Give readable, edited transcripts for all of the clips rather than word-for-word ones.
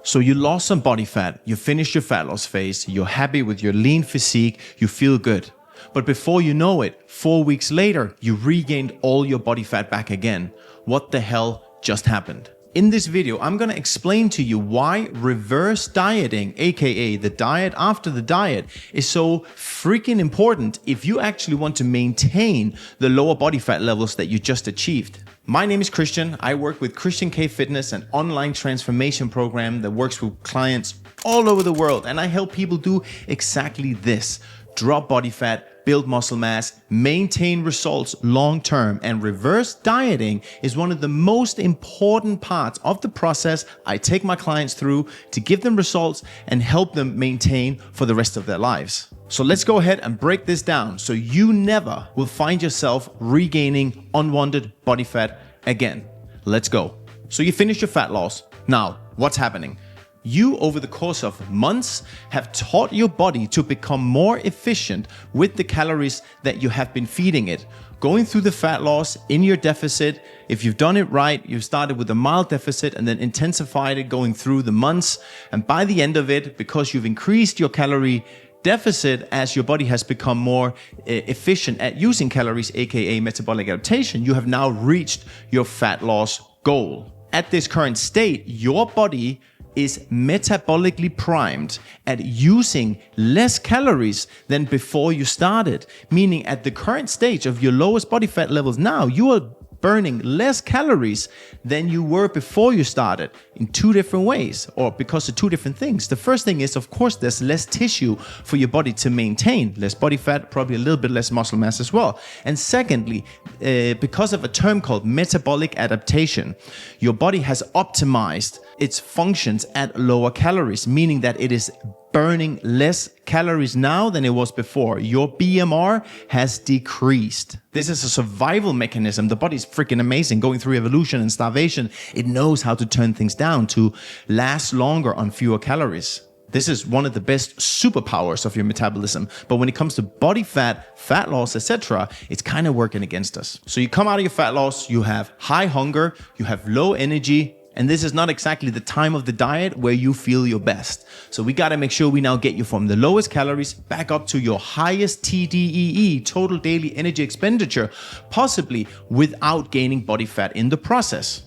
So you lost some body fat, you finished your fat loss phase, you're happy with your lean physique, you feel good. But before you know it, 4 weeks later, you regained all your body fat back again. What the hell just happened? In this video, I'm going to explain to you why reverse dieting, aka the diet after the diet, is so freaking important if you actually want to maintain the lower body fat levels that you just achieved. My name is Christian. I work with Christian K Fitness, an online transformation program that works with clients all over the world. And I help people do exactly this: drop body fat, build muscle mass, maintain results long term. And reverse dieting is one of the most important parts of the process I take my clients through to give them results and help them maintain for the rest of their lives. So let's go ahead and break this down so you never will find yourself regaining unwanted body fat again. Let's go. So you finish your fat loss. Now, what's happening? You, over the course of months, have taught your body to become more efficient with the calories that you have been feeding it. Going through the fat loss in your deficit, if you've done it right, you've started with a mild deficit and then intensified it going through the months. And by the end of it, because you've increased your calorie deficit as your body has become more efficient at using calories, aka metabolic adaptation, you have now reached your fat loss goal. At this current state, your body is metabolically primed at using less calories than before you started. Meaning at the current stage of your lowest body fat levels now, you are burning less calories than you were before you started in two different ways, or because of two different things. The first thing is, of course, there's less tissue for your body to maintain, less body fat, probably a little bit less muscle mass as well. And secondly, because of a term called metabolic adaptation, your body has optimized its functions at lower calories, meaning that it is burning less calories now than it was before. Your BMR has decreased. This is a survival mechanism. The body's freaking amazing. Going through evolution and starvation, it knows how to turn things down to last longer on fewer calories. This is one of the best superpowers of your metabolism. But when it comes to body fat, fat loss, etc., it's kind of working against us. So you come out of your fat loss, you have high hunger, you have low energy, and this is not exactly the time of the diet where you feel your best. So we got to make sure we now get you from the lowest calories back up to your highest TDEE, total daily energy expenditure, possibly without gaining body fat in the process.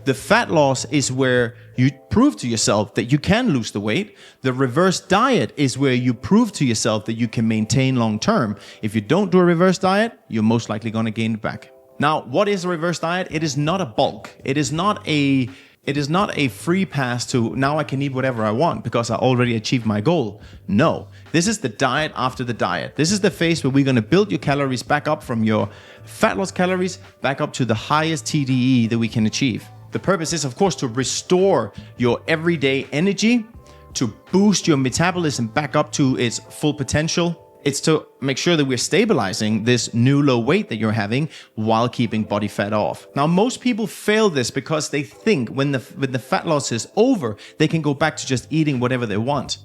The fat loss is where you prove to yourself that you can lose the weight. The reverse diet is where you prove to yourself that you can maintain long term. If you don't do a reverse diet, you're most likely going to gain it back. Now, what is a reverse diet? It is not a bulk. It is not a free pass to now I can eat whatever I want because I already achieved my goal. No, this is the diet after the diet. This is the phase where we're going to build your calories back up from your fat loss calories back up to the highest TDE that we can achieve. The purpose is, of course, to restore your everyday energy, to boost your metabolism back up to its full potential. It's to make sure that we're stabilizing this new low weight that you're having while keeping body fat off. Now, most people fail this because they think when the fat loss is over, they can go back to just eating whatever they want.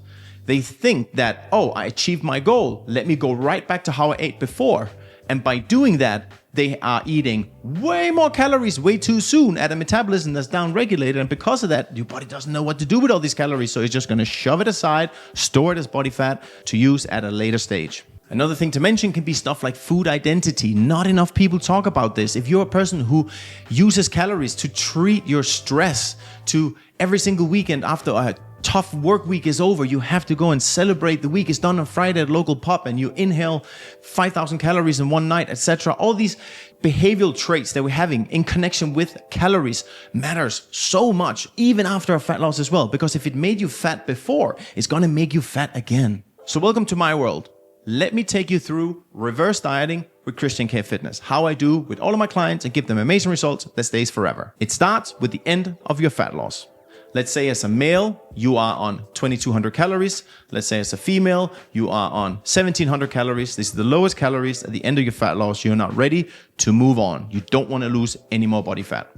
They think that, oh, I achieved my goal. Let me go right back to how I ate before. And by doing that, they are eating way more calories way too soon at a metabolism that's downregulated. And because of that, your body doesn't know what to do with all these calories. So it's just going to shove it aside, store it as body fat to use at a later stage. Another thing to mention can be stuff like food identity. Not enough people talk about this. If you're a person who uses calories to treat your stress, to every single weekend after a tough work week is over, you have to go and celebrate the week is done on Friday at a local pub, and you inhale 5,000 calories in one night, etc. All these behavioral traits that we're having in connection with calories matters so much, even after a fat loss as well, because if it made you fat before, it's going to make you fat again. So welcome to my world. Let me take you through reverse dieting with Christian K Fitness, how I do with all of my clients and give them amazing results that stays forever. It starts with the end of your fat loss. Let's say as a male, you are on 2,200 calories. Let's say as a female, you are on 1,700 calories. This is the lowest calories at the end of your fat loss. You're not ready to move on. You don't want to lose any more body fat.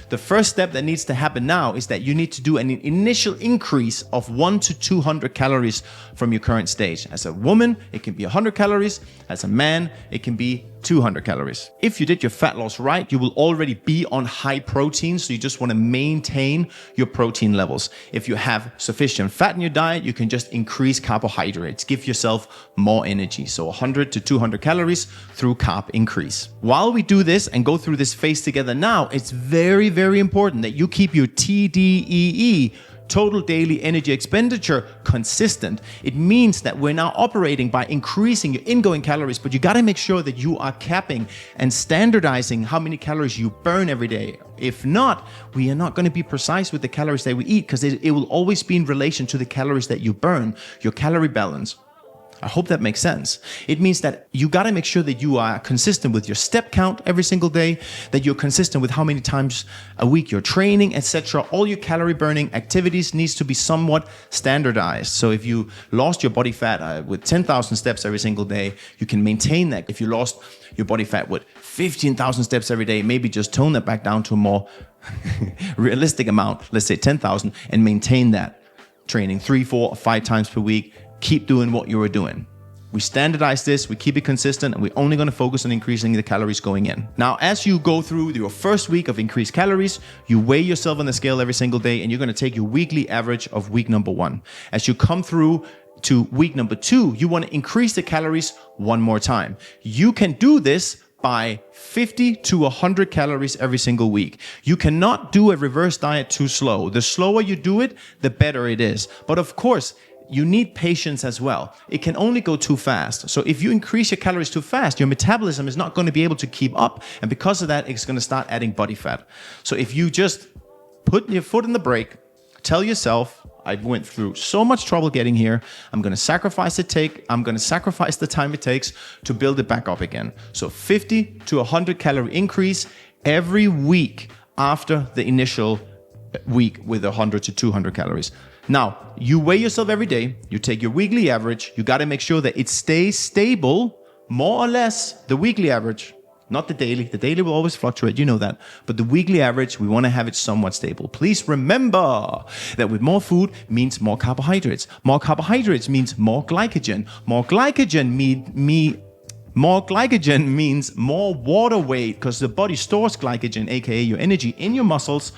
The first step that needs to happen now is that you need to do an initial increase of 100 to 200 calories from your current stage. As a woman, it can be 100 calories. As a man, it can be 200 calories. If you did your fat loss right, you will already be on high protein, so you just want to maintain your protein levels. If you have sufficient fat in your diet, you can just increase carbohydrates, give yourself more energy. So 100 to 200 calories through carb increase. While we do this and go through this phase together now, it's very, very important that you keep your TDEE, total daily energy expenditure, consistent. It means that we're now operating by increasing your ingoing calories, but you got to make sure that you are capping and standardizing how many calories you burn every day. If not, we are not going to be precise with the calories that we eat, because it will always be in relation to the calories that you burn, your calorie balance. I hope that makes sense. It means that you got to make sure that you are consistent with your step count every single day, that you're consistent with how many times a week you're training, etc. All your calorie burning activities needs to be somewhat standardized. So if you lost your body fat with 10,000 steps every single day, you can maintain that. If you lost your body fat with 15,000 steps every day, maybe just tone that back down to a more realistic amount, let's say 10,000, and maintain that. Training 3, 4, or 5 times per week. Keep doing what you were doing. We standardize this, we keep it consistent, and we're only going to focus on increasing the calories going in. Now, as you go through your first week of increased calories, you weigh yourself on the scale every single day, and you're going to take your weekly average of week number 1. As you come through to week number 2, you want to increase the calories one more time. You can do this by 50 to 100 calories every single week. You cannot do a reverse diet too slow. The slower you do it, the better it is. But of course, you need patience as well. It can only go too fast. So if you increase your calories too fast, your metabolism is not going to be able to keep up. And because of that, it's going to start adding body fat. So if you just put your foot in the brake, tell yourself, I went through so much trouble getting here. I'm going to sacrifice the time it takes to build it back up again. So 50 to 100 calorie increase every week after the initial week with 100 to 200 calories. Now, you weigh yourself every day, you take your weekly average, you got to make sure that it stays stable, more or less the weekly average, not the daily. The daily will always fluctuate, you know that. But the weekly average, we want to have it somewhat stable. Please remember that with more food means more carbohydrates. More carbohydrates means more glycogen. More glycogen means more water weight, because the body stores glycogen, aka your energy, in your muscles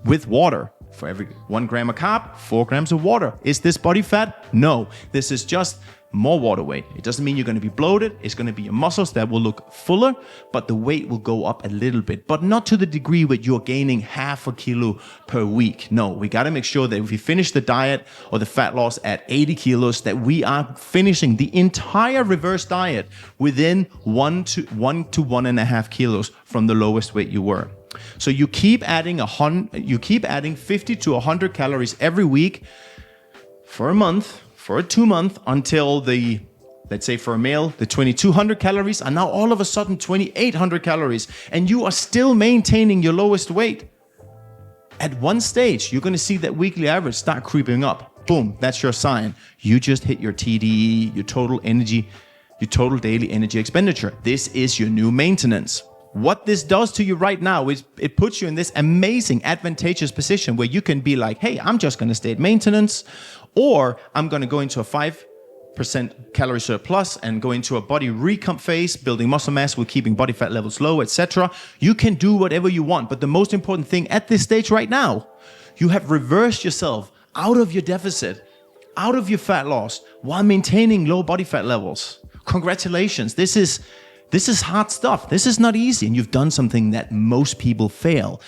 with water. For every 1 gram of carb, 4 grams of water. Is this body fat? No. This is just more water weight. It doesn't mean you're going to be bloated. It's going to be your muscles that will look fuller, but the weight will go up a little bit, but not to the degree where you're gaining half a kilo per week. No, we got to make sure that if we finish the diet or the fat loss at 80 kilos, that we are finishing the entire reverse diet within 1 to 1.5 kilos from the lowest weight you were. So you keep adding 50 to 100 calories every week for a month, for a 2 month, until let's say for a male, the 2,200 calories are now all of a sudden 2,800 calories, and you are still maintaining your lowest weight. At one stage, you're going to see that weekly average start creeping up. Boom, that's your sign. You just hit your TDE, your total daily energy expenditure. This is your new maintenance. What this does to you right now is it puts you in this amazing, advantageous position where you can be like, hey, I'm just going to stay at maintenance, or I'm going to go into a 5% calorie surplus and go into a body recomp phase, building muscle mass with keeping body fat levels low, etc. You can do whatever you want. But the most important thing at this stage right now, you have reversed yourself out of your deficit, out of your fat loss, while maintaining low body fat levels. Congratulations. This is hard stuff. This is not easy. And you've done something that most people fail.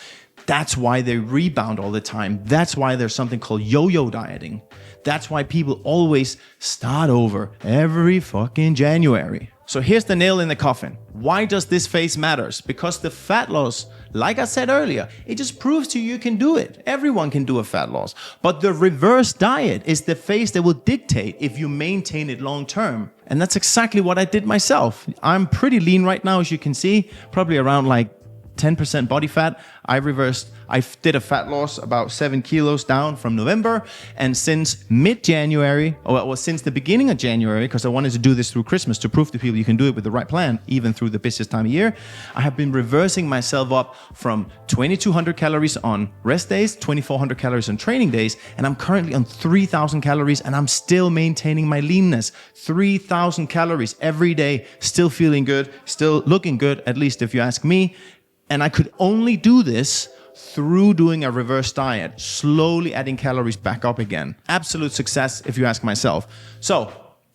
That's why they rebound all the time. That's why there's something called yo-yo dieting. That's why people always start over every fucking January. So here's the nail in the coffin. Why does this phase matters? Because the fat loss, like I said earlier, it just proves to you can do it. Everyone can do a fat loss. But the reverse diet is the phase that will dictate if you maintain it long term. And that's exactly what I did myself. I'm pretty lean right now, as you can see, probably around like 10% body fat. I did a fat loss about 7 kilos down from November. And since mid-January, since the beginning of January, because I wanted to do this through Christmas to prove to people you can do it with the right plan, even through the busiest time of year, I have been reversing myself up from 2,200 calories on rest days, 2,400 calories on training days, and I'm currently on 3,000 calories, and I'm still maintaining my leanness. 3,000 calories every day, still feeling good, still looking good, at least if you ask me. And I could only do this through doing a reverse diet, slowly adding calories back up again. Absolute success, if you ask myself. So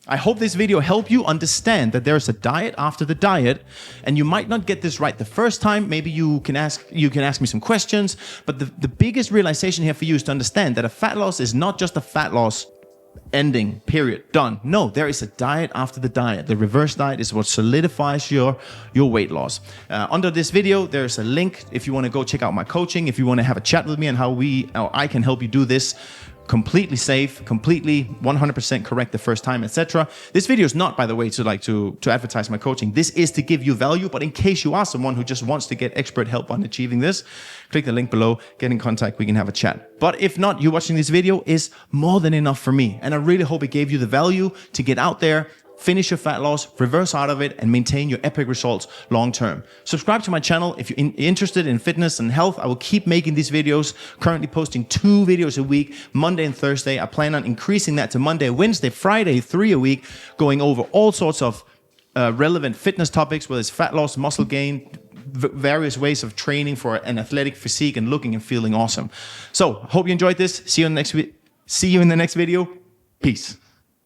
I hope this video helped you understand that there's a diet after the diet, and you might not get this right the first time. Maybe you can ask me some questions, but the biggest realization here for you is to understand that a fat loss is not just a fat loss ending, period, done. No, there is a diet after the diet. The reverse diet is what solidifies your weight loss. Under this video, there's a link if you want to go check out my coaching, if you want to have a chat with me and how I can help you do this completely safe, completely 100% correct the first time, etc. This video is not, by the way, to advertise my coaching. This is to give you value, but in case you are someone who just wants to get expert help on achieving this, click the link below, get in contact, we can have a chat. But if not, you watching this video is more than enough for me. And I really hope it gave you the value to get out there, finish your fat loss, reverse out of it, and maintain your epic results long term. Subscribe to my channel if you're interested in fitness and health. I will keep making these videos, currently posting 2 videos a week, Monday and Thursday. I plan on increasing that to Monday, Wednesday, Friday, 3 a week, going over all sorts of relevant fitness topics, whether it's fat loss, muscle gain, various ways of training for an athletic physique and looking and feeling awesome. So, hope you enjoyed this. See you in the next video. Peace.